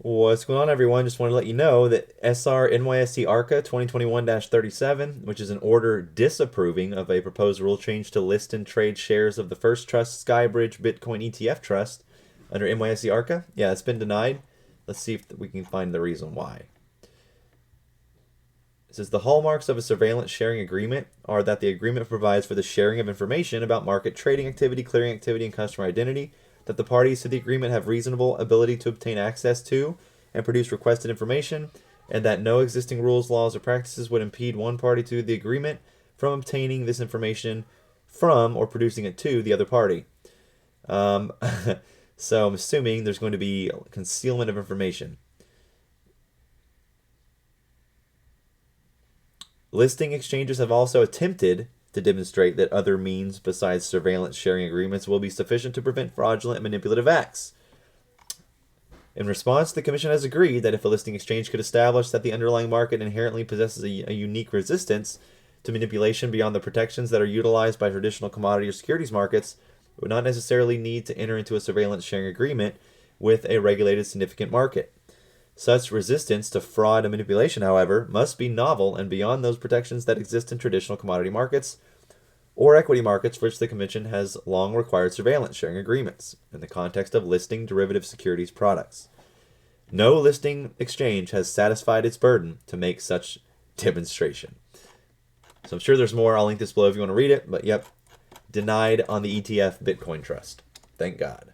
What's going on, everyone? Just want to let you know that SR-NYSE ARCA 2021-37, which is an order disapproving of a proposed rule change to list and trade shares of the First Trust Skybridge Bitcoin ETF Trust under NYSE ARCA. Yeah, it's been denied. Let's see if we can find the reason why. It says the hallmarks of a surveillance sharing agreement are that the agreement provides for the sharing of information about market trading activity, clearing activity, and customer identity, that the parties to the agreement have reasonable ability to obtain access to and produce requested information, and that no existing rules, laws, or practices would impede one party to the agreement from obtaining this information from or producing it to the other party. So I'm assuming there's going to be concealment of information. Listing exchanges have also attempted to demonstrate that other means besides surveillance sharing agreements will be sufficient to prevent fraudulent and manipulative acts. In response, the Commission has agreed that if a listing exchange could establish that the underlying market inherently possesses a unique resistance to manipulation beyond the protections that are utilized by traditional commodity or securities markets, it would not necessarily need to enter into a surveillance sharing agreement with a regulated significant market. Such resistance to fraud and manipulation, however, must be novel and beyond those protections that exist in traditional commodity markets or equity markets, for which the Commission has long required surveillance sharing agreements in the context of listing derivative securities products. No listing exchange has satisfied its burden to make such demonstration. So I'm sure there's more. I'll link this below if you want to read it. But yep, denied on the ETF Bitcoin Trust. Thank God.